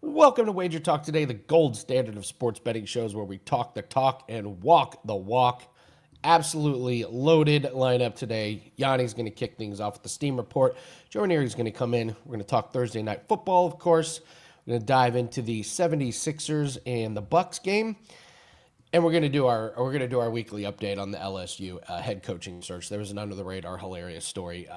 Welcome to WagerTalk Today, the gold standard of sports betting shows where we talk the talk and walk the walk. Absolutely loaded lineup today. Gianni's going to kick things off with the Steam Report. Raineri is going to come in. We're going to talk Thursday Night Football, of course. We're going to dive into the 76ers and the Bucks game. And we're gonna do our weekly update on the LSU head coaching search. There was an under the radar hilarious story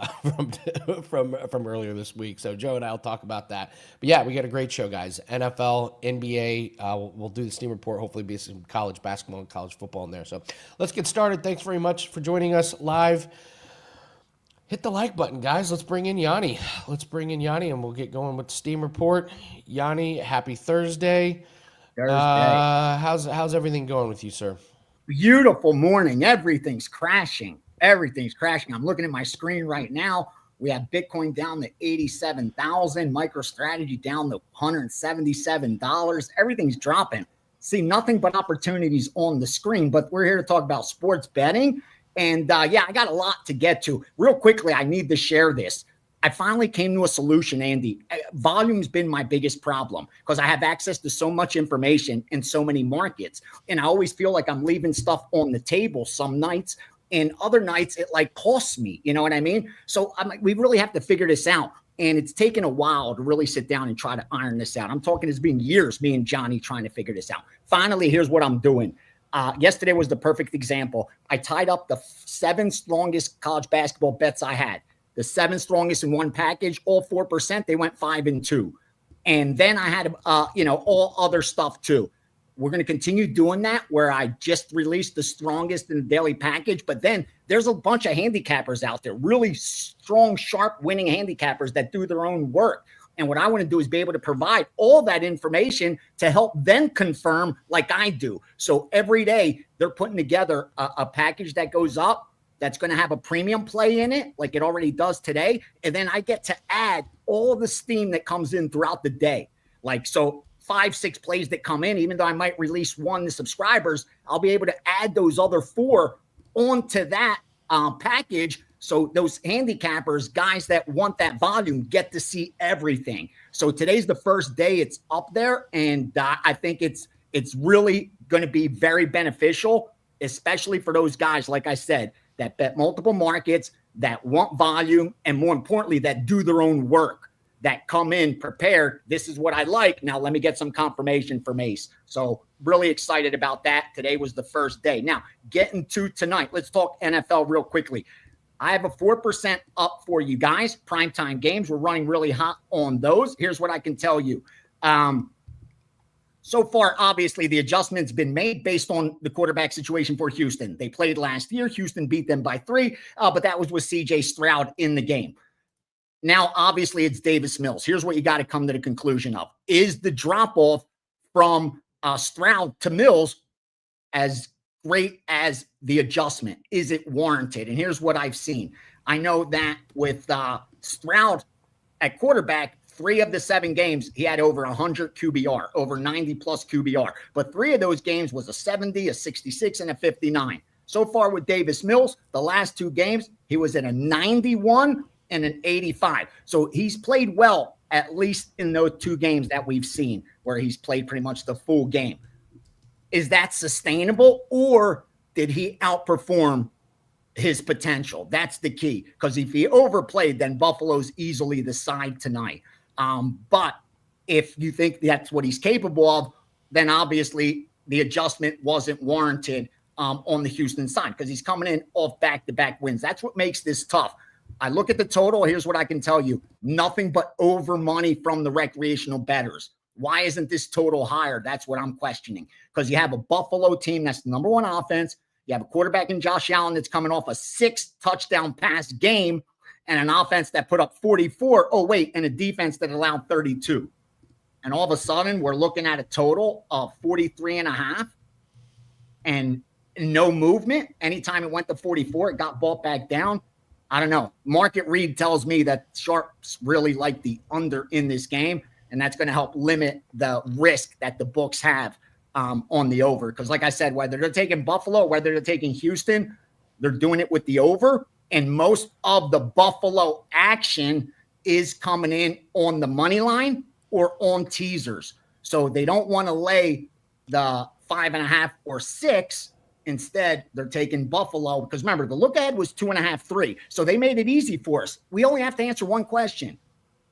from earlier this week. So Joe and I'll talk about that. But yeah, we got a great show, guys. NFL, NBA. We'll do the Steam Report. Hopefully, be some college basketball and college football in there. So let's get started. Thanks very much for joining us live. Hit the like button, guys. Let's bring in Gianni. And we'll get going with the Steam Report. Gianni, happy Thursday. How's everything going with you, sir? Beautiful morning. Everything's crashing. I'm looking at my screen right now. We have Bitcoin down to 87,000, MicroStrategy down to $177. Everything's dropping. See nothing but opportunities on the screen, but we're here to talk about sports betting. And I got a lot to get to. Real quickly, I need to share this. I finally came to a solution, Andy. Volume's been my biggest problem because I have access to so much information in so many markets. And I always feel like I'm leaving stuff on the table some nights, and other nights it like costs me. You know what I mean? So we really have to figure this out. And it's taken a while to really sit down and try to iron this out. I'm talking, it's been years, me and Gianni trying to figure this out. Finally, here's what I'm doing. Yesterday was the perfect example. I tied up the 7 strongest college basketball bets I had. The 7 strongest in one package, all 4%, they went 5 and 2. And then I had, all other stuff too. We're going to continue doing that where I just released the strongest in the daily package. But then there's a bunch of handicappers out there, really strong, sharp winning handicappers that do their own work. And what I want to do is be able to provide all that information to help them confirm like I do. So every day they're putting together a package that goes up, that's going to have a premium play in it, like it already does today. And then I get to add all the steam that comes in throughout the day. Like, so 5-6 plays that come in, even though I might release 1 to subscribers, I'll be able to add those other 4 onto that package. So those handicappers, guys that want that volume, get to see everything. So today's the first day it's up there. And I think it's really going to be very beneficial, especially for those guys, like I said, that bet multiple markets, that want volume, and more importantly, that do their own work, that come in prepared. This is what I like. Now let me get some confirmation from Ace. So really excited about that. Today was the first day. Now getting to tonight, let's talk NFL real quickly. I have a 4% up for you guys. Primetime games, we're running really hot on those. Here's what I can tell you. So far, obviously, the adjustment's been made based on the quarterback situation for Houston. They played last year. Houston beat them by 3, but that was with C.J. Stroud in the game. Now, obviously, it's Davis Mills. Here's what you got to come to the conclusion of. Is the drop-off from Stroud to Mills as great as the adjustment? Is it warranted? And here's what I've seen. I know that with Stroud at quarterback, 3 of the 7 games, he had over 100 QBR, over 90-plus QBR. But 3 of those games was a 70, a 66, and a 59. So far with Davis Mills, the last 2 games, he was at a 91 and an 85. So he's played well, at least in those 2 games that we've seen, where he's played pretty much the full game. Is that sustainable, or did he outperform his potential? That's the key. Because if he overplayed, then Buffalo's easily the side tonight. But if you think that's what he's capable of, then obviously the adjustment wasn't warranted on the Houston side, because he's coming in off back-to-back wins. That's what makes this tough. I look at the total. Here's what I can tell you. Nothing but over money from the recreational bettors. Why isn't this total higher? That's what I'm questioning. Because you have a Buffalo team that's the number 1 offense. You have a quarterback in Josh Allen that's coming off a 6-touchdown pass game, and an offense that put up 44. Oh, wait, and a defense that allowed 32. And all of a sudden, we're looking at a total of 43.5 and no movement. Anytime it went to 44, it got bought back down. I don't know. Market read tells me that sharps really like the under in this game, and that's going to help limit the risk that the books have on the over. Because like I said, whether they're taking Buffalo, whether they're taking Houston, they're doing it with the over. And most of the Buffalo action is coming in on the money line or on teasers. So they don't want to lay the 5.5 or 6. Instead, they're taking Buffalo because remember, the look ahead was 2.5, 3. So they made it easy for us. We only have to answer one question.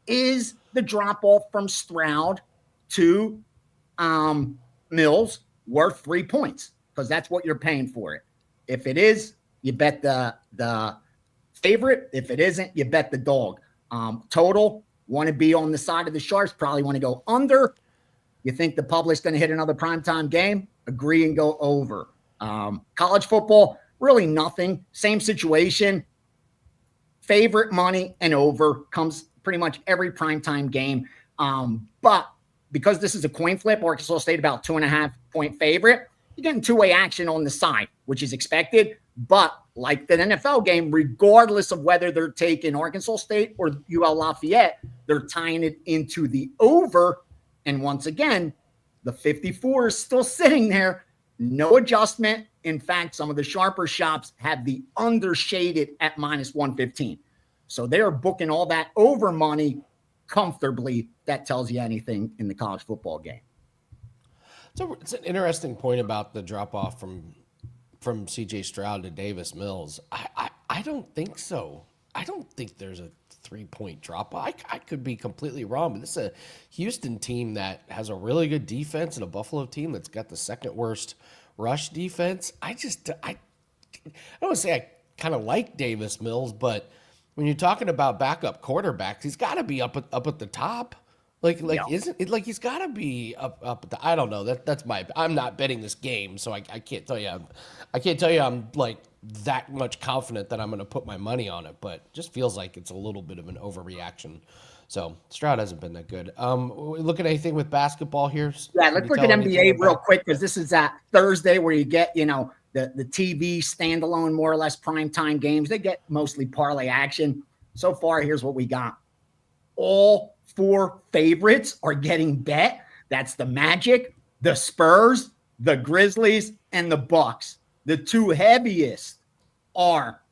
Is the drop off from Stroud to Mills worth 3 points? Because that's what you're paying for it. If it is, you bet the favorite. If it isn't, you bet the dog. Total, want to be on the side of the Sharps, probably want to go under. You think the public's going to hit another primetime game? Agree and go over. College football, really nothing. Same situation. Favorite money and over comes pretty much every primetime game. But because this is a coin flip, Arkansas State about 2.5 point favorite, you're getting two-way action on the side, which is expected. But like the NFL game, regardless of whether they're taking Arkansas State or UL Lafayette, they're tying it into the over. And once again, the 54 is still sitting there. No adjustment. In fact, some of the sharper shops have the under shaded at -115. So they are booking all that over money comfortably. That tells you anything in the college football game. So it's an interesting point about the drop off from C.J. Stroud to Davis Mills. I don't think so. I don't think there's a 3-point drop off. I could be completely wrong, but this is a Houston team that has a really good defense and a Buffalo team that's got the second worst rush defense. I don't want to say I kind of like Davis Mills, but when you're talking about backup quarterbacks, he's got to be up at the top. Isn't it like he's got to be up at the? I don't know. That's my. I'm not betting this game, so I can't tell you. I can't tell you I'm like that much confident that I'm going to put my money on it, but just feels like it's a little bit of an overreaction. So Stroud hasn't been that good. Look at anything with basketball here. Yeah, let's look at NBA real quick because this is that Thursday where you get the TV standalone more or less primetime games. They get mostly parlay action. So far, here's what we got. All 4 favorites are getting bet. That's the Magic, the Spurs, the Grizzlies, and the Bucks. The 2 heaviest are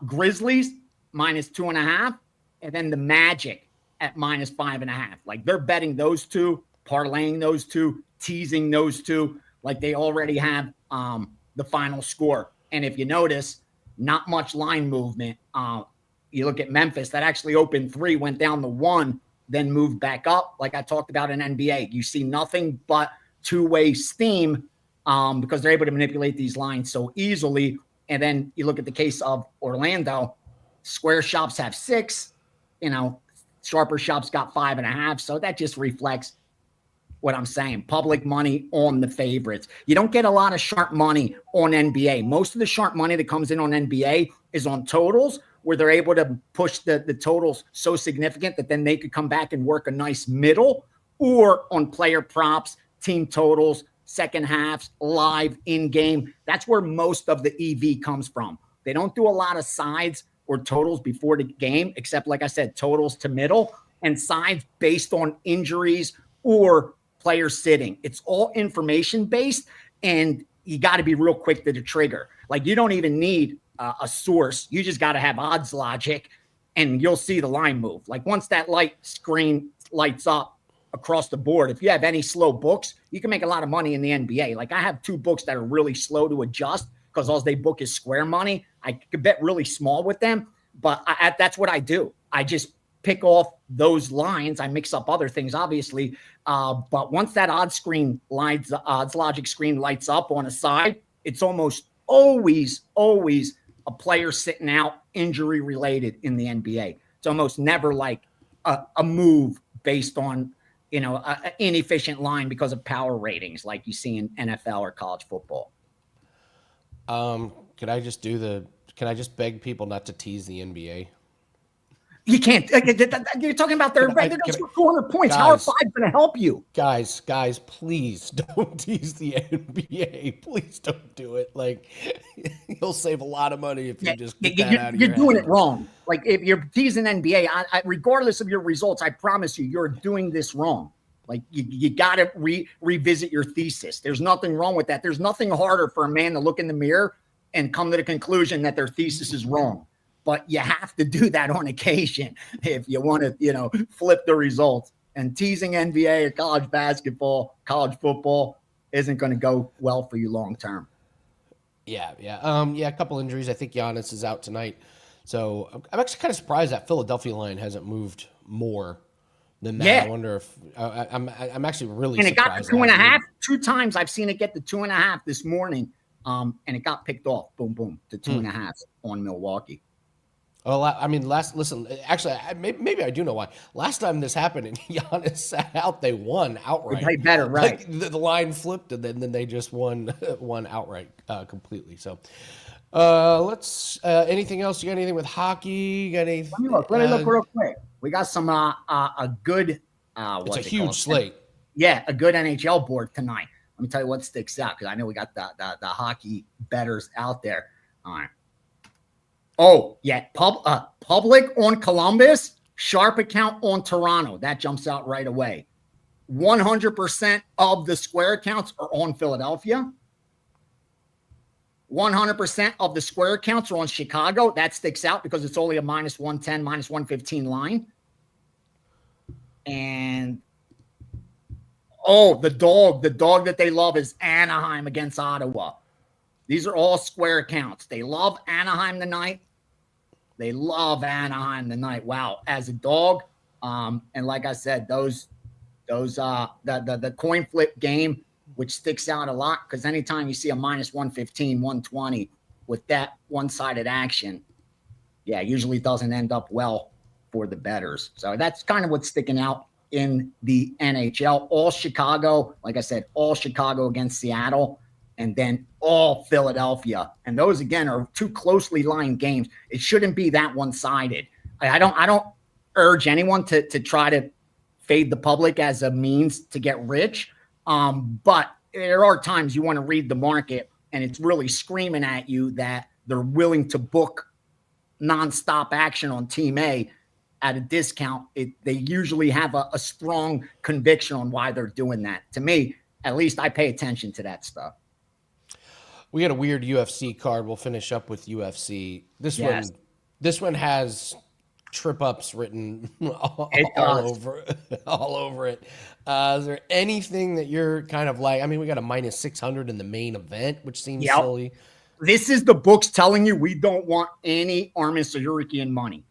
Grizzlies -2.5, and then the Magic at -5.5. Like they're betting those 2, parlaying those 2, teasing those 2, like they already have the final score. And if you notice, not much line movement. You look at Memphis, that actually opened 3, went down to 1, then moved back up. Like I talked about in NBA, you see nothing but two-way steam because they're able to manipulate these lines so easily. And then you look at the case of Orlando, square shops have 6, sharper shops got 5.5. So that just reflects what I'm saying. Public money on the favorites. You don't get a lot of sharp money on NBA. Most of the sharp money that comes in on NBA is on totals, where they're able to push the totals so significant that then they could come back and work a nice middle, or on player props, team totals, second halves, live, in-game. That's where most of the EV comes from. They don't do a lot of sides or totals before the game, except, like I said, totals to middle and sides based on injuries or players sitting. It's all information-based, and you got to be real quick to the trigger. Like you don't even need a source. You just got to have odds logic and you'll see the line move. Like once that light screen lights up across the board, if you have any slow books, you can make a lot of money in the NBA. Like I have 2 books that are really slow to adjust because all they book is square money. I could bet really small with them, but that's what I do. I just pick off those lines. I mix up other things, obviously. But once that odds logic screen lights up on a side, it's almost always a player sitting out injury related in the NBA. It's almost never like a move based on, an inefficient line because of power ratings like you see in NFL or college football. Can I just beg people not to tease the NBA? You can't. You're talking about they're going to score 400 points. How are 5 going to help you? Guys, please don't tease the NBA. Please don't do it. Like, you'll save a lot of money if you just get that out of your head. You're doing it wrong. Like, if you're teasing NBA, regardless of your results, I promise you're doing this wrong. Like, you got to revisit your thesis. There's nothing wrong with that. There's nothing harder for a man to look in the mirror and come to the conclusion that their thesis is wrong. But you have to do that on occasion if you want to, flip the results. And teasing NBA or college basketball, college football isn't going to go well for you long term. Yeah. A couple injuries. I think Giannis is out tonight. So I'm actually kind of surprised that Philadelphia line hasn't moved more than that. Yeah. I wonder if I'm actually really and it got surprised. to 2.5. 2 times I've seen it get to 2.5 this morning. And it got picked off. Boom, boom, to 2.5 on Milwaukee. Oh, I mean, actually, maybe I do know why. Last time this happened and Giannis sat out, they won outright. They played better, right? Like the line flipped and then they just won outright completely. So, let's. Anything else? You got anything with hockey? You got anything? Let me look real quick. We got some a good. It's a huge slate. Yeah, a good NHL board tonight. Let me tell you what sticks out because I know we got the hockey bettors out there. All right. Oh, yeah. Public on Columbus, sharp account on Toronto. That jumps out right away. 100% of the square accounts are on Philadelphia. 100% of the square accounts are on Chicago. That sticks out because it's only a -110, -115 line. And the dog that they love is Anaheim against Ottawa. These are all square accounts. They love Anaheim tonight. They love Anaheim tonight. Wow. As a dog. And like I said, the coin flip game, which sticks out a lot because anytime you see a -115, 120 with that one-sided action, usually doesn't end up well for the bettors. So that's kind of what's sticking out in the NHL. All Chicago, like I said, all Chicago against Seattle. And then all Philadelphia. And those, again, are two closely lined games. It shouldn't be that one-sided. I don't urge anyone to try to fade the public as a means to get rich. But there are times you want to read the market, and it's really screaming at you that they're willing to book nonstop action on Team A at a discount. They usually have a strong conviction on why they're doing that. To me, at least I pay attention to that stuff. We got a weird UFC card. We'll finish up with UFC. This one has trip ups written all over it. Is there anything that you're kind of like? I mean, we got a -600 in the main event, which seems silly. This is the books telling you we don't want any Armin Tsarukyan money.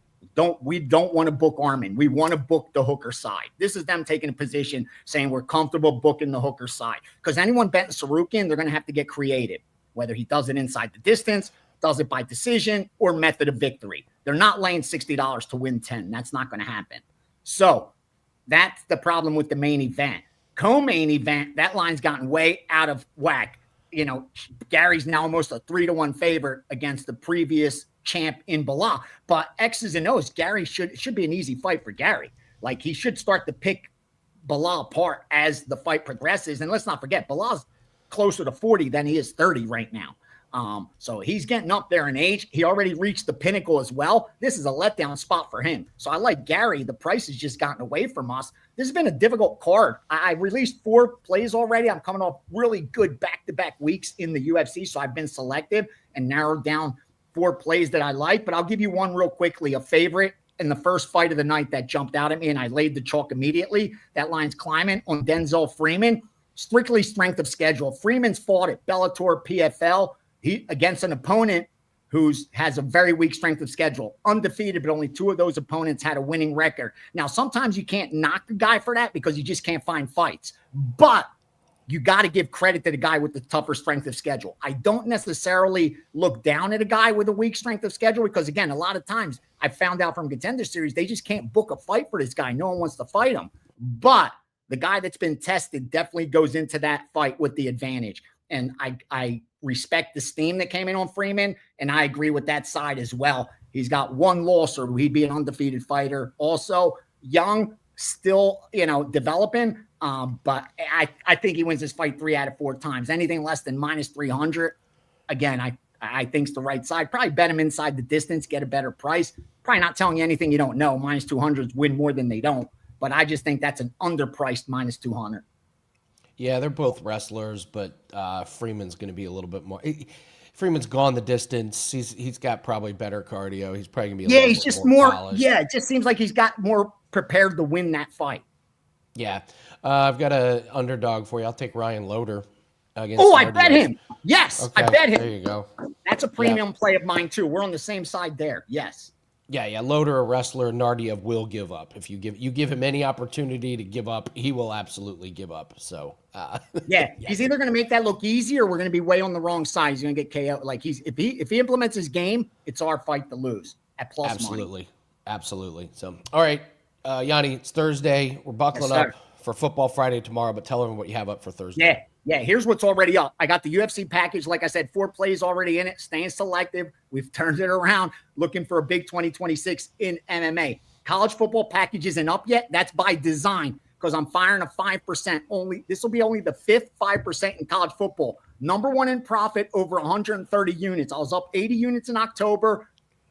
We don't want to book Armin. We want to book the hooker side. This is them taking a position saying we're comfortable booking the hooker side. Because anyone betting Tsarukyan, they're going to have to get creative. Whether he does it inside the distance, does it by decision, or method of victory. They're not laying $60 to win 10. That's not going to happen. So that's the problem with the main event. Co-main event, that line's gotten way out of whack. Gary's now almost a 3-1 favorite against the previous champ in Bilal. But X's and O's, Gary should be an easy fight for Gary. Like, he should start to pick Bilal apart as the fight progresses. And let's not forget, Bilal's closer to 40 than he is 30 right now. So he's getting up there in age. He already reached the pinnacle as well. This is a letdown spot for him. So I like Gary. The price has just gotten away from us. This has been a difficult card. I released 4 plays already. I'm coming off really good back-to-back weeks in the UFC. So I've been selective and narrowed down 4 plays that I like. But I'll give you one real quickly, a favorite in the first fight of the night that jumped out at me, and I laid the chalk immediately. That line's climbing on Denzel Freeman. Strictly strength of schedule. Freeman's fought at Bellator, PFL. He against an opponent who has a very weak strength of schedule. Undefeated, but only 2 of those opponents had a winning record. Now, sometimes you can't knock the guy for that because you just can't find fights. But you got to give credit to the guy with the tougher strength of schedule. I don't necessarily look down at a guy with a weak strength of schedule because, again, a lot of times I found out from Contender Series, they just can't book a fight for this guy. No one wants to fight him. But the guy that's been tested definitely goes into that fight with the advantage. And I respect the steam that came in on Freeman, and I agree with that side as well. He's got 1 loss, or he'd be an undefeated fighter. Also, young, still, developing. But I think he wins this fight 3 out of 4 times. Anything less than -300, again, I think's the right side. Probably bet him inside the distance, get a better price. Probably not telling you anything you don't know. -200s win more than they don't. But I just think that's an underpriced -200. Yeah, they're both wrestlers, but Freeman's going to be a little bit more. Freeman's gone the distance. He's got probably better cardio. He's probably going to be a little he's bit just more polished. Yeah, it just seems like he's got more prepared to win that fight. Yeah. I've got a underdog for you. I'll take Ryan Loader against Oh, I bet Nardi. him. Yes, I Okay, bet there him. you go. That's a Yeah. premium play of mine too. We're on the same side there. Yes. Yeah. Loader, a wrestler, Nardiev will give up. If you give him any opportunity to give up, he will absolutely give up. So, Yeah, he's either going to make that look easy or we're going to be way on the wrong side. He's going to get KO. Like if he implements his game, it's our fight to lose at plus money. Absolutely. So, all right, Yanni, it's Thursday. We're Yes, buckling sir. up for Football Friday tomorrow. But tell everyone what you have up for Thursday. Yeah. Here's what's already up. I got the UFC package. Like I said, 4 plays already in it. Staying selective. We've turned it around. Looking for a big 2026 in MMA. College football package isn't up yet. That's by design because I'm firing a 5% only. This will be only the 5th 5% in college football. Number 1 in profit, over 130 units. I was up 80 units in October.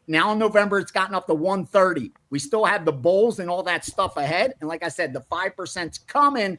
Now in November, it's gotten up to 130. We still have the bowls and all that stuff ahead. And like I said, the 5%'s coming.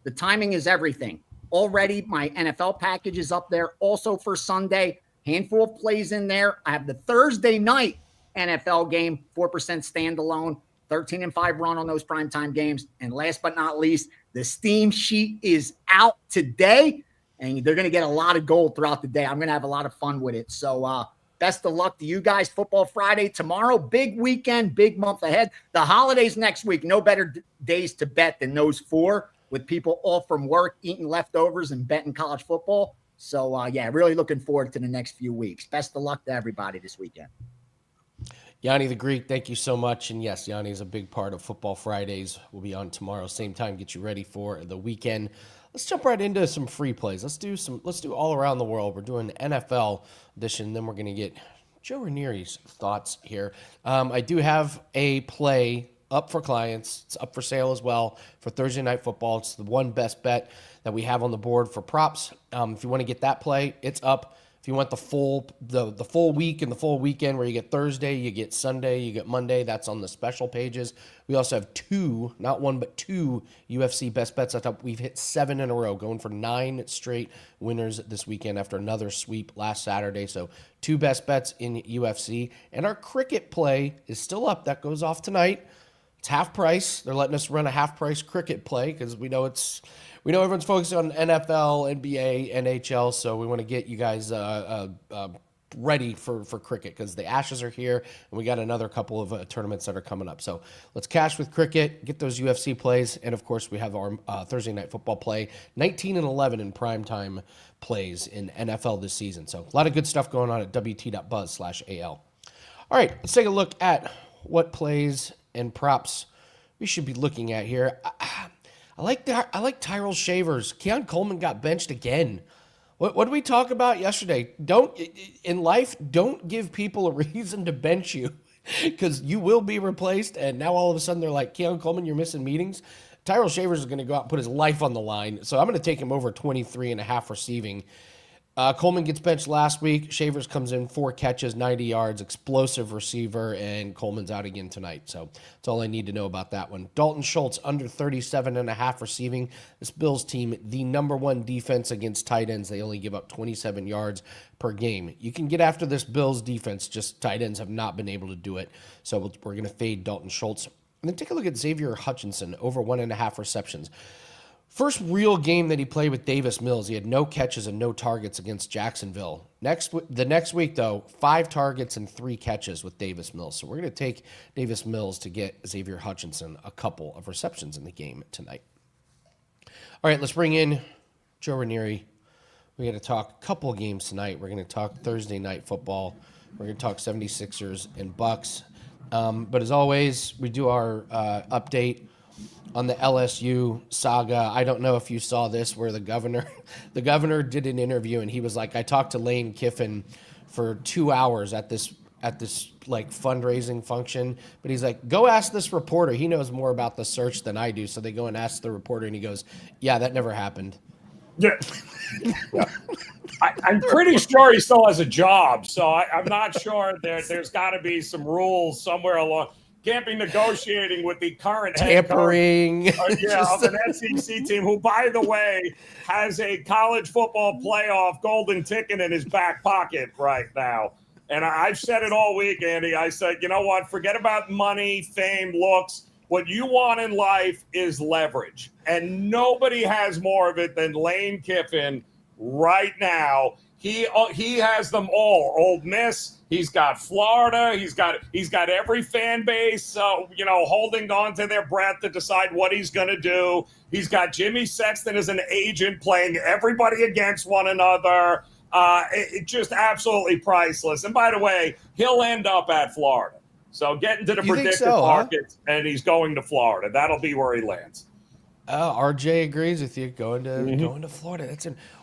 The timing is everything. Already, my NFL package is up there. Also for Sunday, handful of plays in there. I have the Thursday night NFL game, 4% standalone, 13-5 run on those primetime games. And last but not least, the Steam sheet is out today, and they're going to get a lot of gold throughout the day. I'm going to have a lot of fun with it. So best of luck to you guys. Football Friday tomorrow, big weekend, big month ahead. The holidays next week, no better days to bet than those 4, with people off from work, eating leftovers and betting college football. So, really looking forward to the next few weeks. Best of luck to everybody this weekend. Gianni the Greek, thank you so much. And yes, Gianni is a big part of Football Fridays. We'll be on tomorrow, same time, get you ready for the weekend. Let's jump right into some free plays. Let's do all around the world. We're doing NFL edition, then we're going to get Joe Raineri's thoughts here. I do have a play up for clients. It's up for sale as well for Thursday Night Football. It's the one best bet that we have on the board for props. If you want to get that play, it's up. If you want the full week and the full weekend where you get Thursday, you get Sunday, you get Monday, that's on the special pages. We also have 2, not 1, but 2 UFC best bets at top. We've hit 7 in a row, going for 9 straight winners this weekend after another sweep last Saturday. So 2 best bets in UFC. And our cricket play is still up. That goes off tonight. It's half price. They're letting us run a half price cricket play because we know everyone's focused on NFL, NBA, NHL, so we want to get you guys ready for cricket because the Ashes are here and we got another couple of tournaments that are coming up. So let's cash with cricket, get those UFC plays, and of course we have our Thursday Night Football play, 19-11 in primetime plays in NFL this season. So a lot of good stuff going on at wt.buzz/AL. All right, let's take a look at what plays and props we should be looking at here. I like Tyrell Shavers. Keon Coleman got benched again. What did we talk about yesterday? In life, don't give people a reason to bench you because you will be replaced. And now all of a sudden they're like, Keon Coleman, you're missing meetings. Tyrell Shavers is going to go out and put his life on the line. So I'm going to take him over 23.5 receiving. Coleman gets benched last week. Shavers comes in, 4 catches, 90 yards, explosive receiver, and Coleman's out again tonight. So that's all I need to know about that one. Dalton Schultz, under 37.5 receiving. This Bills team, the number 1 defense against tight ends. They only give up 27 yards per game. You can get after this Bills defense, just tight ends have not been able to do it. So we're going to fade Dalton Schultz. And then take a look at Xavier Hutchinson, over 1.5 receptions. First real game that he played with Davis Mills, he had no catches and no targets against Jacksonville. The next week, though, 5 targets and 3 catches with Davis Mills. So we're going to take Davis Mills to get Xavier Hutchinson a couple of receptions in the game tonight. All right, let's bring in Joe Raineri. We're going to talk a couple of games tonight. We're going to talk Thursday Night Football. We're going to talk 76ers and Bucks. But as always, we do our update on the LSU saga. I don't know if you saw this where the governor did an interview and he was like, I talked to Lane Kiffin for 2 hours at this like fundraising function, but he's like, go ask this reporter. He knows more about the search than I do. So they go and ask the reporter and he goes, yeah, that never happened. Yeah. I'm pretty sure he still has a job. So I'm not sure there's got to be some rules somewhere along. Can't be negotiating with the current tampering of an SEC team who, by the way, has a college football playoff golden ticket in his back pocket right now. And I've said it all week, Andy. I said, you know what? Forget about money, fame, looks. What you want in life is leverage, and nobody has more of it than Lane Kiffin right now. He has them all. Old Miss. He's got Florida. He's got every fan base, holding on to their breath to decide what he's going to do. He's got Jimmy Sexton as an agent playing everybody against one another. It just absolutely priceless. And by the way, he'll end up at Florida. So get into the predictive markets, and he's going to Florida. That'll be where he lands. RJ agrees with you. Going to Florida.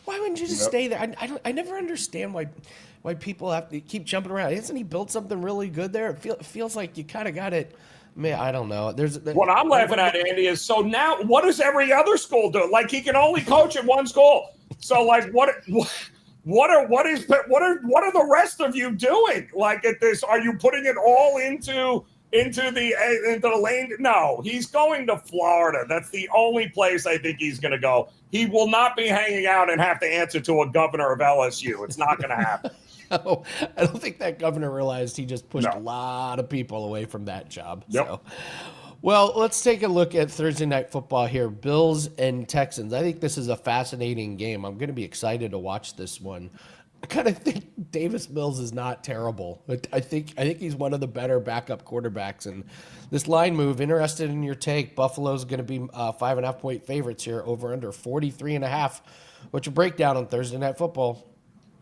Why wouldn't you just stay there? I never understand why people have to keep jumping around. Hasn't he built something really good there? It feels like you kind of got it. Man, I don't know. What I'm laughing at, Andy, is so now what does every other school do? Like, he can only coach at one school. So like what are the rest of you doing? Like, at this, are you putting it all into the lane? No, he's going to Florida. That's the only place I think he's going to go. He will not be hanging out and have to answer to a governor of LSU. It's not going to happen. No, I don't think that governor realized he just pushed a lot of people away from that job. Yep. So, well, let's take a look at Thursday Night Football here. Bills and Texans. I think this is a fascinating game. I'm going to be excited to watch this one. I kind of think Davis Mills is not terrible. I think he's one of the better backup quarterbacks. And this line move, interested in your take. Buffalo's going to be 5.5-point favorites here, over under 43.5. What's your breakdown on Thursday Night Football?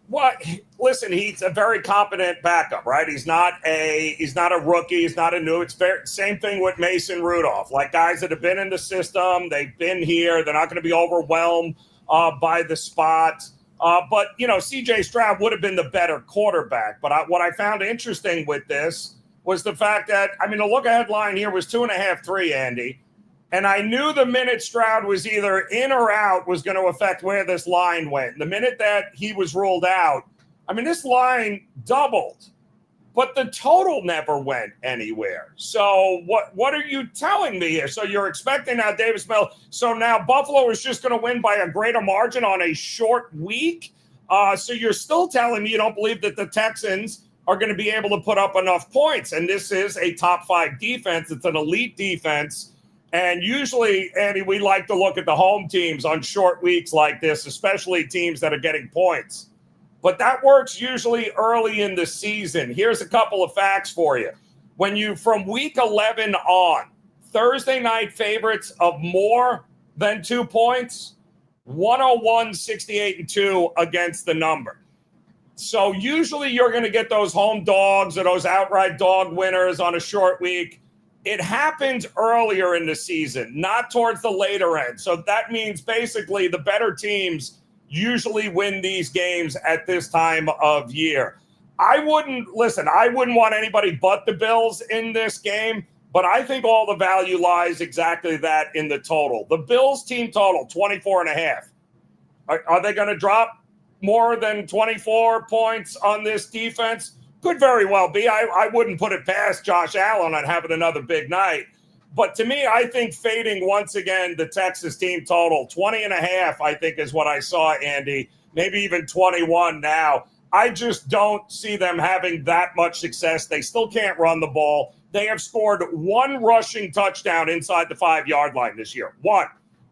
Well, listen, he's a very competent backup, right? He's not a rookie. He's not a new. It's same thing with Mason Rudolph. Like, guys that have been in the system, they've been here. They're not going to be overwhelmed by the spot. But, C.J. Stroud would have been the better quarterback. But what I found interesting with this was the fact that, the look-ahead line here was 2.5-3, Andy. And I knew the minute Stroud was either in or out was going to affect where this line went. The minute that he was ruled out, this line doubled. But the total never went anywhere. So what are you telling me here? So you're expecting now Davis Mills. So now Buffalo is just going to win by a greater margin on a short week? So you're still telling me you don't believe that the Texans are going to be able to put up enough points. And this is a top 5 defense. It's an elite defense. And usually, Andy, we like to look at the home teams on short weeks like this, especially teams that are getting points. But that works usually early in the season. Here's a couple of facts for you. From week 11 on, Thursday night favorites of more than 2 points, 101, 68, and 2 against the number. So usually you're going to get those home dogs or those outright dog winners on a short week. It happens earlier in the season, not towards the later end. So that means basically the better teams usually win these games at this time of year. I wouldn't want anybody but the Bills in this game, but I think all the value lies exactly that in the total. The Bills team total, 24.5. Are they going to drop more than 24 points on this defense? Could very well be. I wouldn't put it past Josh Allen on having another big night. But to me, I think fading once again the Texas team total, 20.5, I think is what I saw, Andy. Maybe even 21 now. I just don't see them having that much success. They still can't run the ball. They have scored 1 rushing touchdown inside the 5-yard line this year. 1.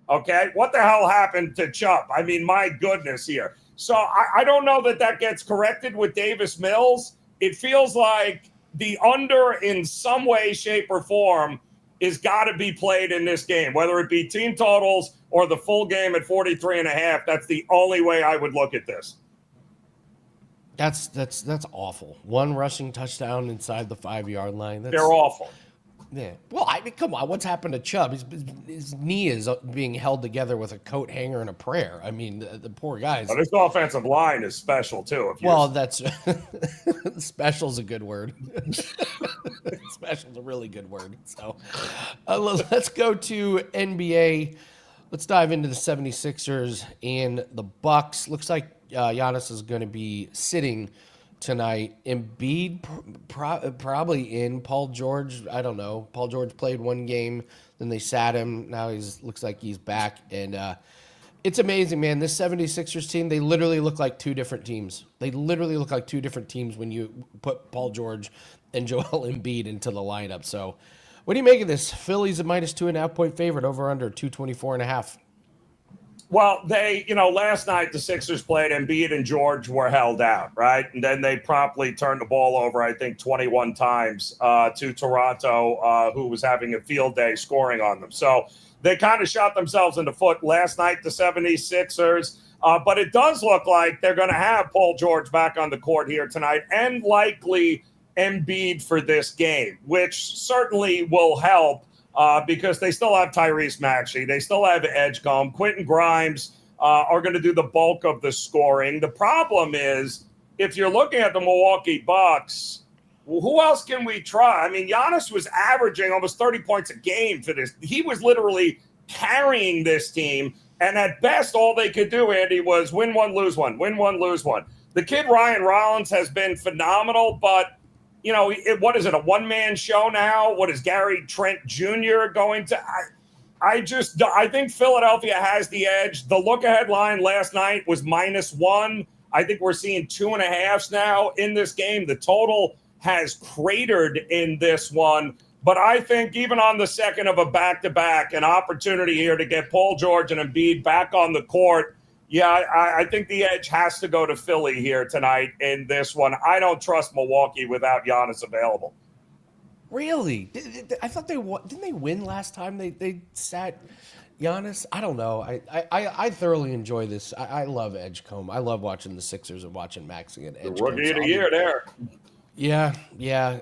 Okay? What the hell happened to Chubb? My goodness here. So I don't know that gets corrected with Davis Mills. It feels like the under in some way, shape, or form is got to be played in this game, whether it be team totals or the full game at 43.5. That's the only way I would look at this. That's awful. 1 rushing touchdown inside the 5-yard line. They're awful. Yeah. Well, come on. What's happened to Chubb? His knee is being held together with a coat hanger and a prayer. The poor guys. This offensive line is special, too. That's special's a good word. Special's a really good word. So let's go to NBA. Let's dive into the 76ers and the Bucks. Looks like Giannis is going to be sitting tonight. Embiid probably in. Paul George, I don't know. Paul George played 1 game, then they sat him. Now looks like he's back. And it's amazing, man. This 76ers team, they literally look like 2 different teams. They literally look like 2 different teams when you put Paul George and Joel Embiid into the lineup. So What do you make of this? Philly's a minus 2.5-point favorite over under 224.5. Well, last night the Sixers played, Embiid and George were held out, right? And then they promptly turned the ball over, I think, 21 times to Toronto, who was having a field day scoring on them. So they kind of shot themselves in the foot last night, the 76ers. But it does look like they're going to have Paul George back on the court here tonight and likely Embiid for this game, which certainly will help because they still have Tyrese Maxey. They still have Edgecombe. Quentin Grimes are going to do the bulk of the scoring. The problem is, if you're looking at the Milwaukee Bucks, well, who else can we try? I mean, Giannis was averaging almost 30 points a game for this. He was literally carrying this team. And at best, all they could do, Andy, was win one, lose one, win one, lose one. The kid Ryan Rollins has been phenomenal, but what is it, a one-man show now? What is Gary Trent Jr. going to? I think Philadelphia has the edge. The look-ahead line last night was -1. I think we're seeing 2.5s now in this game. The total has cratered in this one. But I think even on the second of a back-to-back, an opportunity here to get Paul George and Embiid back on the court, I think the edge has to go to Philly here tonight in this one. I don't trust Milwaukee without Giannis available. Really? I thought didn't they win last time they sat Giannis? I don't know. I thoroughly enjoy this. I love Edgecombe. I love watching the Sixers and watching Maxey and Edgecombe. The rookie of the year there. Yeah.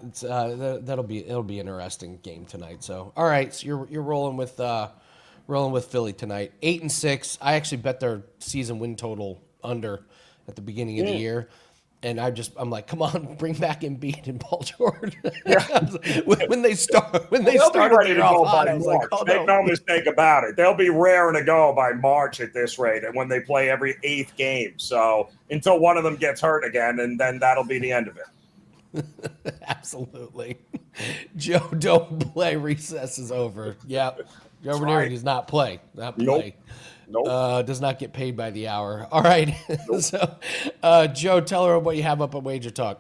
It's it'll be an interesting game tonight. So all right, so you're rolling with Philly tonight. 8-6. I actually bet their season win total under at the beginning of the year. And I'm like, come on, bring back Embiid and Paul George. when they started their off hot, I was like, oh, Make no mistake about it. They'll be raring to go by March at this rate, and when they play every 8th game. So until one of them gets hurt again, and then that'll be the end of it. Absolutely. Joe, don't play. Recess is over. Yep. Joe Raineri does not play. Nope. Does not get paid by the hour. All right. Nope. So, Joe, tell her what you have up at WagerTalk.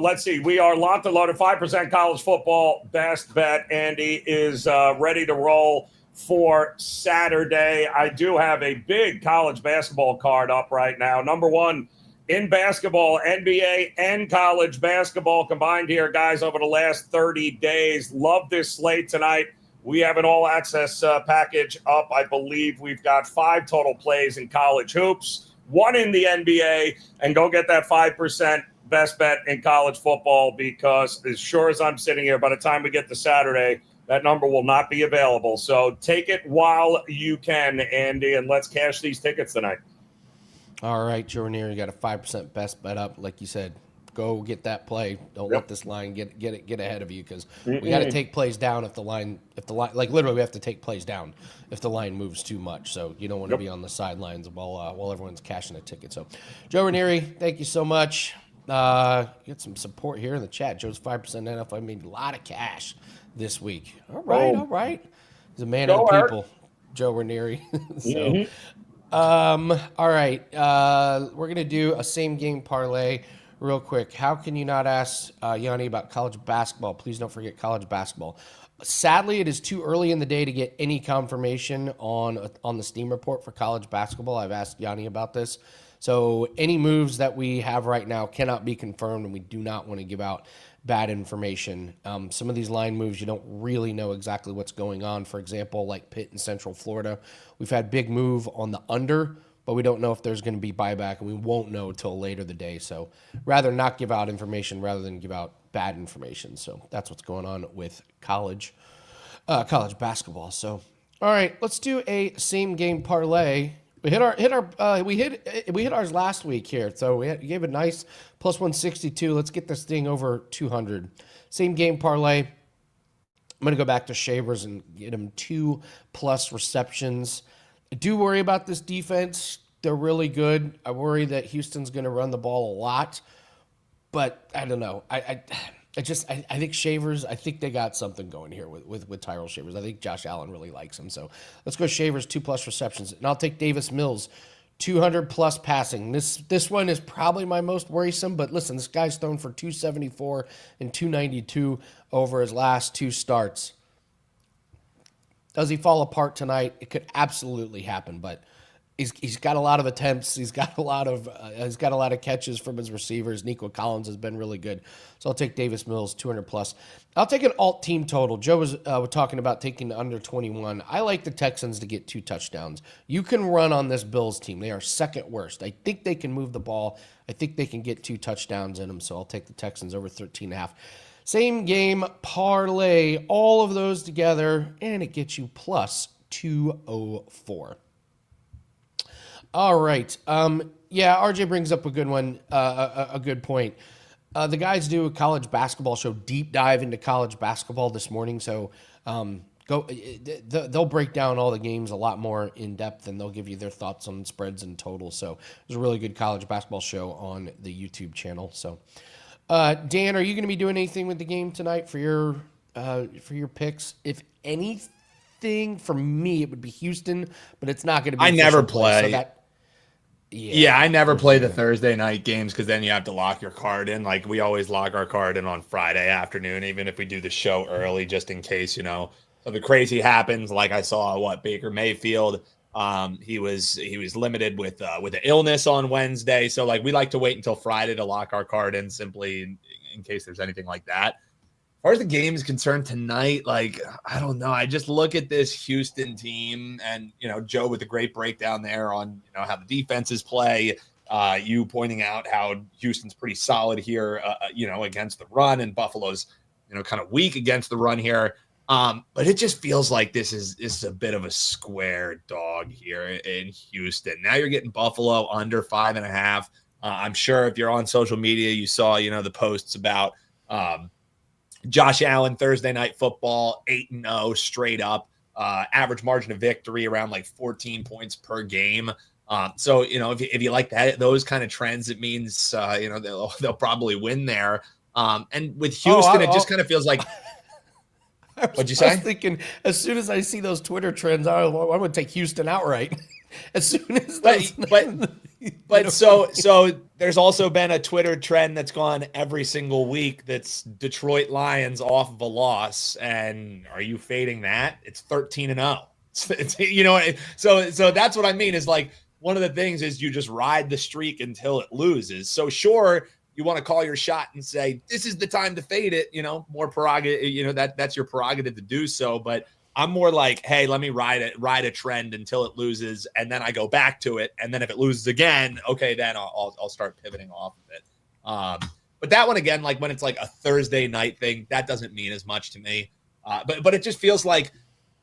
Let's see. We are locked and loaded. 5% college football best bet. Andy is ready to roll for Saturday. I do have a big college basketball card up right now. Number one in basketball, NBA and college basketball combined here, guys, over the last 30 days. Love this slate tonight. We have an all-access package up. I believe we've got 5 total plays in college hoops, 1 in the NBA, and go get that 5% best bet in college football because as sure as I'm sitting here, by the time we get to Saturday, that number will not be available. So take it while you can, Andy, and let's cash these tickets tonight. All right, Joe Raineri, you got a 5% best bet up. Like you said, go get that play. Don't let this line get ahead of you because we got to take plays down if the line like literally we have to take plays down if the line moves too much. So you don't want to be on the sidelines while everyone's cashing a ticket. So Joe Raineri, thank you so much. Get some support here in the chat. Joe's 5% NFL made a lot of cash this week. All right. He's a man of the people, Joe Raineri. So. All right. We're going to do a same game parlay real quick. How can you not ask Gianni about college basketball? Please don't forget college basketball. Sadly, it is too early in the day to get any confirmation on the Steam report for college basketball. I've asked Gianni about this. So any moves that we have right now cannot be confirmed, and we do not want to give out bad information. Some of these line moves, you don't really know exactly what's going on. For example, like Pitt in Central Florida. We've had big move on the under, but we don't know if there's going to be buyback, and we won't know until later the day. So rather not give out information rather than give out bad information. So that's what's going on with college basketball. So, all right, let's do a same game parlay. We hit ours last week here, so we gave a nice plus 162. Let's get this thing over 200. Same game parlay. I'm gonna go back to Shavers and get him 2+ receptions. I do worry about this defense. They're really good. I worry that Houston's gonna run the ball a lot, but I don't know. I think Shavers, I think they got something going here with Tyrell Shavers. I think Josh Allen really likes him. So let's go Shavers, 2+ receptions. And I'll take Davis Mills, 200 plus passing. This one is probably my most worrisome, but listen, this guy's thrown for 274 and 292 over his last 2 starts. Does he fall apart tonight? It could absolutely happen, but he's got a lot of attempts. He's got a lot of catches from his receivers. Nico Collins has been really good. So I'll take Davis Mills 200 plus. I'll take an alt team total. Joe was talking about taking under 21. I like the Texans to get 2 touchdowns. You can run on this Bills team. They are second worst. I think they can move the ball. I think they can get 2 touchdowns in them. So I'll take the Texans over 13.5. Same game parlay, all of those together, and it gets you plus 204. All right. Yeah, RJ brings up a good one, a good point. The guys do a college basketball show, deep dive into college basketball this morning. So they'll break down all the games a lot more in depth, and they'll give you their thoughts on spreads and totals. So there's a really good college basketball show on the YouTube channel. So, Dan, are you going to be doing anything with the game tonight for your picks? If anything, for me, it would be Houston, but it's not going to be. I never play. So Yeah, I never play the Thursday night games because then you have to lock your card in. Like, we always lock our card in on Friday afternoon, even if we do the show early, just in case, something crazy happens. Like I saw Baker Mayfield. He was limited with an illness on Wednesday. So we like to wait until Friday to lock our card in, simply in case there's anything like that. As far as the game is concerned tonight, I don't know. I just look at this Houston team and, Joe with a great breakdown there on, how the defenses play. You pointing out how Houston's pretty solid here, against the run, and Buffalo's, kind of weak against the run here. But it just feels like this is a bit of a square dog here in Houston. Now you're getting Buffalo under 5.5. I'm sure if you're on social media, you saw, the posts about, Josh Allen, Thursday Night Football, 8-0 straight up, average margin of victory around 14 points per game. So, if you like that, those kind of trends, it means, they'll probably win there. And with Houston, it just kind of feels like, what'd you say? I was thinking, as soon as I see those Twitter trends, I would take Houston outright. As soon as But so there's also been a Twitter trend that's gone every single week that's Detroit Lions off of a loss. And are you fading that? It's 13-0. So that's what I mean is one of the things is you just ride the streak until it loses. So sure, you want to call your shot and say, this is the time to fade it, more prerogative, that's your prerogative to do so. But I'm more like, hey, let me ride a trend until it loses, and then I go back to it, and then if it loses again, okay, then I'll start pivoting off of it. But that one again, when it's a Thursday night thing, that doesn't mean as much to me. But it just feels like,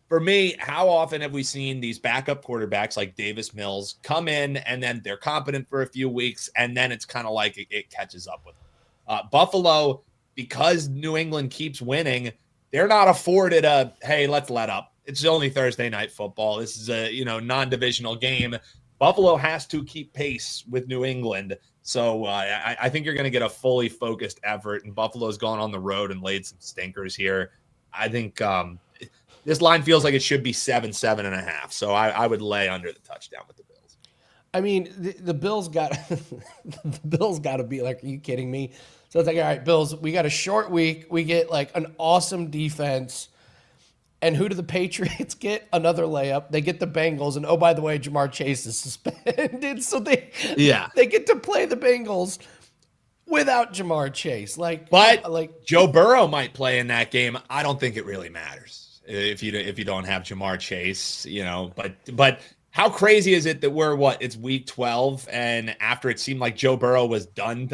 for me, how often have we seen these backup quarterbacks like Davis Mills come in and then they're competent for a few weeks, and then it's kind of like it catches up with them. Buffalo, because New England keeps winning, they're not afforded hey, let's let up. It's only Thursday Night Football. This is a, non-divisional game. Buffalo has to keep pace with New England. So I think you're going to get a fully focused effort, and Buffalo's gone on the road and laid some stinkers here. I think this line feels like it should be 7.5. So I would lay under the touchdown with the Bills. I mean, the Bills got to be are you kidding me? So it's all right, Bills, we got a short week. We get an awesome defense. And who do the Patriots get? Another layup. They get the Bengals. And, oh, by the way, Jamar Chase is suspended. So they get to play the Bengals without Jamar Chase. But Joe Burrow might play in that game. I don't think it really matters if you don't have Jamar Chase, But how crazy is it that it's week 12, and after it seemed like Joe Burrow was done,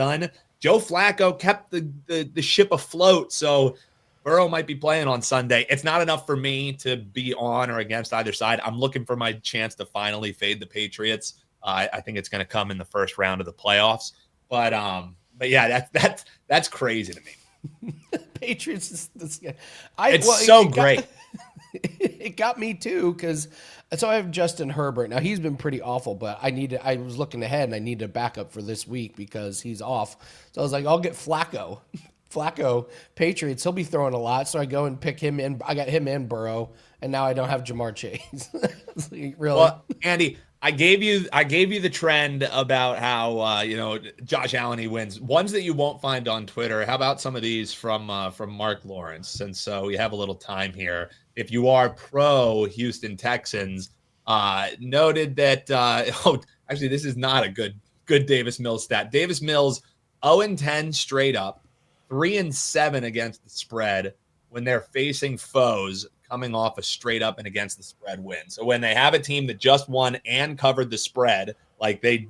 Joe Flacco kept the ship afloat, so Burrow might be playing on Sunday. It's not enough for me to be on or against either side. I'm looking for my chance to finally fade the Patriots. I think it's going to come in the first round of the playoffs. But yeah, that's crazy to me. Patriots is this guy. Great. It got me too, because so I have Justin Herbert. Now he's been pretty awful, but I was looking ahead and I needed a backup for this week because he's off. So I was like, I'll get Flacco. Patriots, he'll be throwing a lot. So I go and pick him in. I got him and Burrow, and now I don't have Jamar Chase. Really? Well, Andy, I gave you the trend about how Josh Allen, he wins. Ones that you won't find on Twitter. How about some of these from Mark Lawrence? Since we have a little time here. If you are pro Houston Texans, noted that actually this is not a good Davis Mills stat. Davis Mills 0-10 straight up, 3-7 against the spread when they're facing foes coming off a straight up and against the spread win. So when they have a team that just won and covered the spread, like the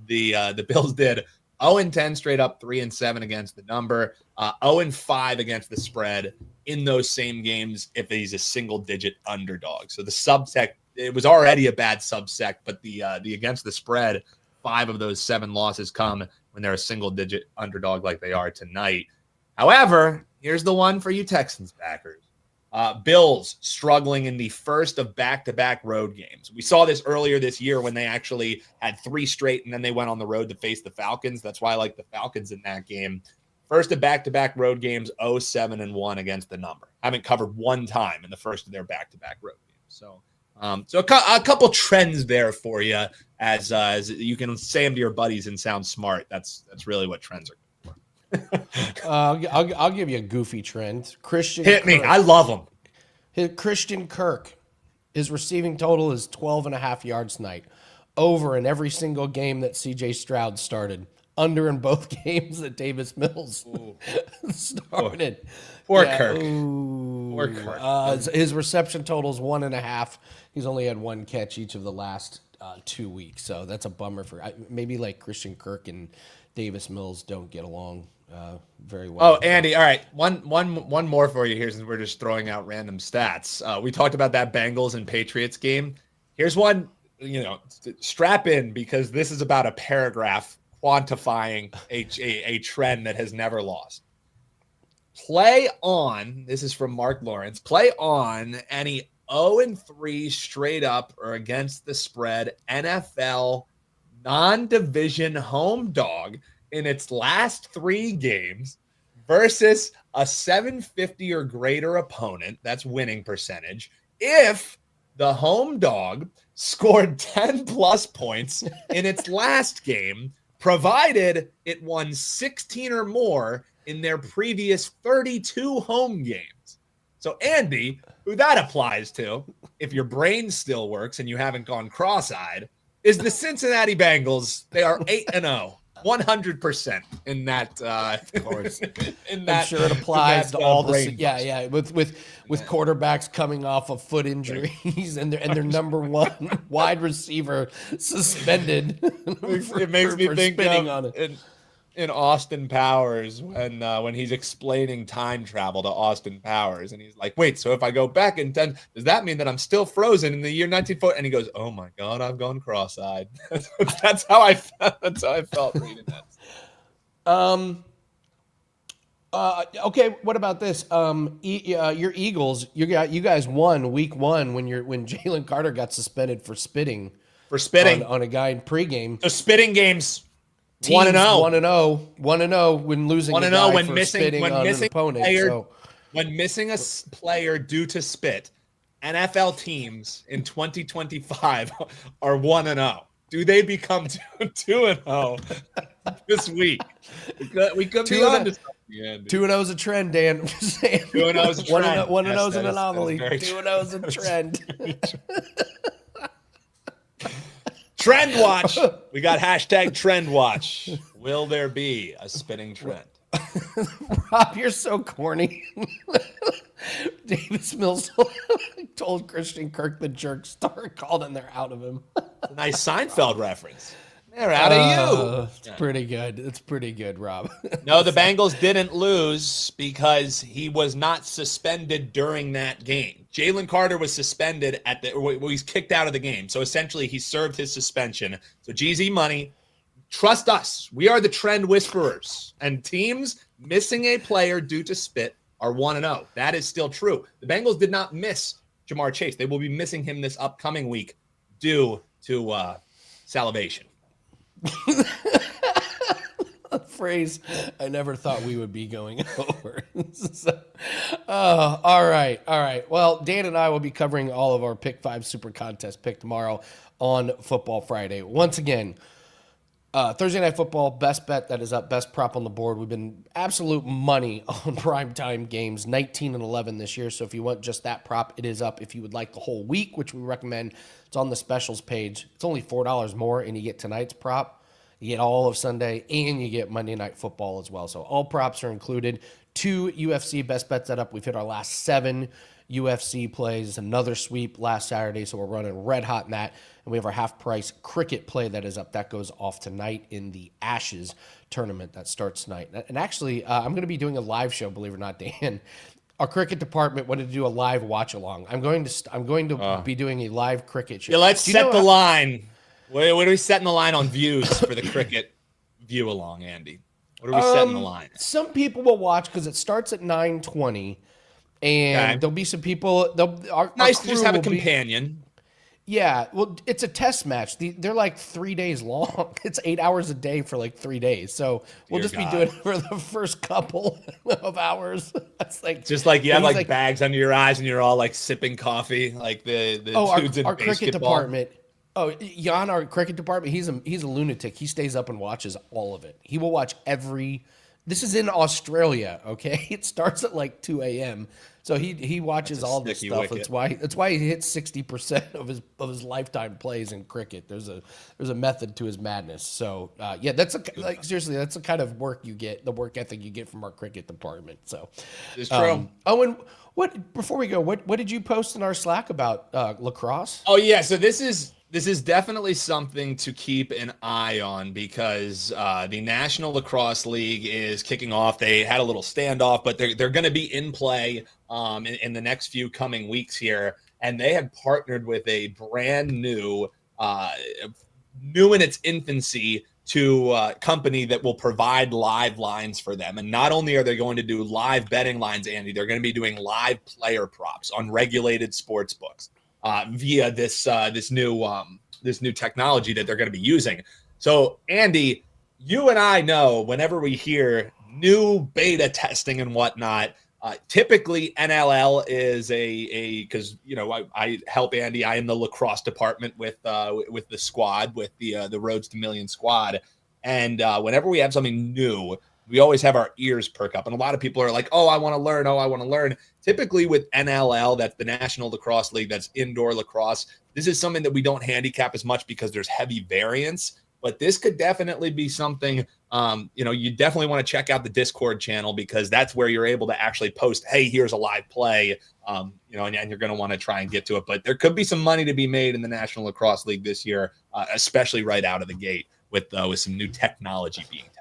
Bills did, 0-10 straight up, 3-7 against the number, 0-5 against the spread in those same games if he's a single digit underdog. So the subsect, it was already a bad subsect, but the against the spread, 5 of those 7 losses come when they're a single digit underdog like they are tonight. However, here's the one for you Texans backers. Bills struggling in the first of back-to-back road games. We saw this earlier this year when they actually had 3 straight and then they went on the road to face the Falcons. That's why I like the Falcons in that game. First of back-to-back road games, 0-7-1 against the number. Haven't covered one time in the first of their back-to-back road games. So a couple trends there for you as you can say them to your buddies and sound smart. That's really what trends are. I'll give you a goofy trend. Christian Hit me. I love him. Christian Kirk, his receiving total is 12.5 yards tonight. Over in every single game that CJ Stroud started. Under in both games that Davis Mills started. Poor Kirk. Poor Kirk. His reception total is 1.5. He's only had 1 catch each of the last 2 weeks. So that's a bummer for maybe like Christian Kirk and Davis Mills don't get along very well. Oh, Andy, all right. One more for you here since we're just throwing out random stats. We talked about that Bengals and Patriots game. Here's one, strap in because this is about a paragraph quantifying a trend that has never lost. Play on, this is from Mark Lawrence, play on any 0-3 straight up or against the spread NFL non-division home dog in its last 3 games versus a 750 or greater opponent, that's winning percentage, if the home dog scored 10 plus points in its last game, provided it won 16 or more in their previous 32 home games. So Andy, who that applies to, if your brain still works and you haven't gone cross-eyed, is the Cincinnati Bengals. They are 8-0. 100% in that. Of course, I'm sure it applies to all the. Yeah. With quarterbacks coming off of foot injuries and their number 1 wide receiver suspended. It makes me think of in Austin Powers when he's explaining time travel to Austin Powers, and he's like, "Wait, so if I go back in 10, does that mean that I'm still frozen in the year 1940?" And he goes, "Oh my God, I've gone cross-eyed." That's how I felt reading that. Okay, what about this? Your Eagles, you guys won week 1 when Jalen Carter got suspended for spitting on a guy in pregame. So spitting games. 1-0 when losing 1-0 when missing an opponent. When missing a player due to spit, NFL teams in 2025 are 1-0. Do they become 2-0 this week? We could be on to something. 2-0 is a trend, Dan. 2-0 is a trend. 1-0 is an anomaly. 2-0 is a trend. Trend watch. We got hashtag trend watch. Will there be a spinning trend? Rob, you're so corny. Davis Mills told Christian Kirk the jerk star, called and they're out of him. A nice Seinfeld reference. They're out of you. It's pretty good. It's pretty good, Rob. No, the Bengals didn't lose because he was not suspended during that game. Jalen Carter was suspended he's kicked out of the game. So essentially he served his suspension. So GZ money, trust us. We are the trend whisperers. And teams missing a player due to spit are 1-0. That is still true. The Bengals did not miss Jamar Chase. They will be missing him this upcoming week due to salivation. phrase I never thought we would be going over. So, all right. Well, Dan and I will be covering all of our Pick 5 Super Contest pick tomorrow on Football Friday. Once again, Thursday Night Football, best bet that is up, best prop on the board. We've been absolute money on primetime games, 19-11 this year. So if you want just that prop, it is up. If you would like the whole week, which we recommend, it's on the specials page. It's only $4 more, and you get tonight's prop. You get all of Sunday, and you get Monday Night Football as well. So all props are included. 2 UFC best bets that up. We've hit our last 7 UFC plays. Another sweep last Saturday, so we're running red hot in that. And we have our half-price cricket play that is up. That goes off tonight in the Ashes tournament that starts tonight. And actually, I'm going to be doing a live show, believe it or not, Dan. Our cricket department wanted to do a live watch-along. I'm going to be doing a live cricket show. Yeah, let's set the line. What are we setting the line on views for the cricket view-along, Andy? What are we setting the line? Some people will watch because it starts at 9:20. And there'll be some people. Our nice to just have a companion. Yeah, well, it's a test match. They're like 3 days long. It's 8 hours a day for like 3 days. So we'll just be doing it for the first couple of hours. That's like just like you have like bags under your eyes and you're all like sipping coffee, like the dudes in our basketball. Cricket department. Oh, Jan, our cricket department. He's a lunatic. He stays up and watches all of it. He will watch every. This is in Australia, okay? It starts at like 2 a.m. So he watches all this stuff. Wicket. That's why he hits 60% of his lifetime plays in cricket. There's a method to his madness. So yeah, seriously, that's the kind of work you get, the work ethic you get from our cricket department. So it's true. And before we go, what did you post in our Slack about lacrosse? Oh yeah, so this is definitely something to keep an eye on because the National Lacrosse League is kicking off. They had a little standoff, but they're going to be in play in the next few coming weeks here. And they have partnered with a brand new in its infancy to company that will provide live lines for them. And not only are they going to do live betting lines, Andy, they're going to be doing live player props on regulated sports books. Via this new technology that they're going to be using. So, Andy, you and I know whenever we hear new beta testing and whatnot, typically NLL is because I help Andy. I am the lacrosse department with the squad, with the Roads to Million squad, and whenever we have something new, we always have our ears perk up. And a lot of people are like, oh, I want to learn. Typically with NLL, that's the National Lacrosse League, that's indoor lacrosse. This is something that we don't handicap as much because there's heavy variance. But this could definitely be something, you definitely want to check out the Discord channel because that's where you're able to actually post, hey, here's a live play, and you're going to want to try and get to it. But there could be some money to be made in the National Lacrosse League this year, especially right out of the gate with some new technology being tested.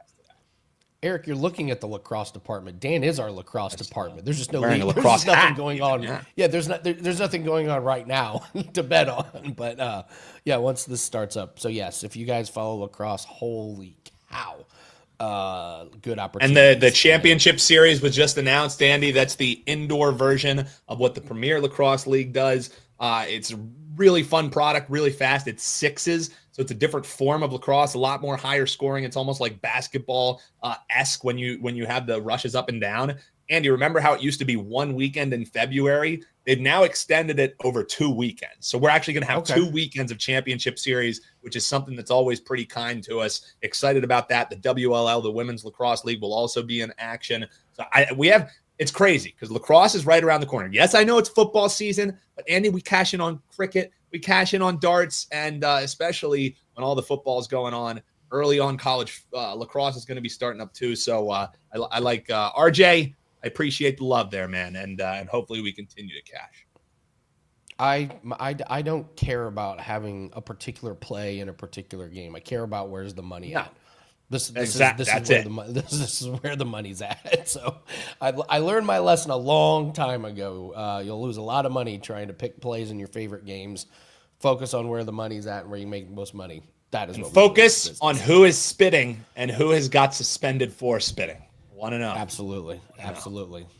Eric, you're looking at the lacrosse department. Dan is our lacrosse department. There's just no wearing a lacrosse there's nothing hat. going on. Yeah, there's nothing going on right now to bet on. But yeah, once this starts up. So yes, if you guys follow lacrosse, holy cow, good opportunity. And the championship series was just announced, Andy. That's the indoor version of what the Premier Lacrosse League does. It's a really fun product, really fast. It's sixes. So it's a different form of lacrosse, a lot more higher scoring. It's almost like basketball-esque when you have the rushes up and down. And you remember how it used to be one weekend in February? They've now extended it over 2 weekends. So we're actually going to have 2 weekends of championship series, which is something that's always pretty kind to us. Excited about that. The WLL, the Women's Lacrosse League, will also be in action. So it's crazy because lacrosse is right around the corner. Yes, I know it's football season, but Andy, we cash in on cricket. We cash in on darts, and especially when all the football is going on early on, college lacrosse is going to be starting up too. So I like RJ. I appreciate the love there, man, and hopefully we continue to cash. I don't care about having a particular play in a particular game. I care about where's the money at. This is where the money's at. So I learned my lesson a long time ago. You'll lose a lot of money trying to pick plays in your favorite games. Focus on where the money's at and where you make the most money. That is what focus on who is spitting and who has got suspended for spitting. Want to know? Absolutely.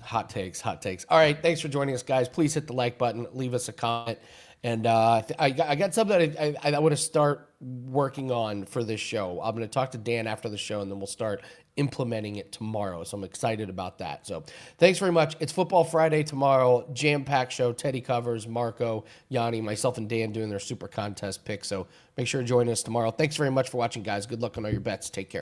Hot takes. All right. Thanks for joining us, guys. Please hit the like button. Leave us a comment. And I got something that I want to start working on for this show. I'm going to talk to Dan after the show, and then we'll start implementing it tomorrow. So I'm excited about that. So thanks very much. It's Football Friday tomorrow, jam-packed show. Teddy covers, Marco, Gianni, myself, and Dan doing their super contest picks. So make sure to join us tomorrow. Thanks very much for watching, guys. Good luck on all your bets. Take care.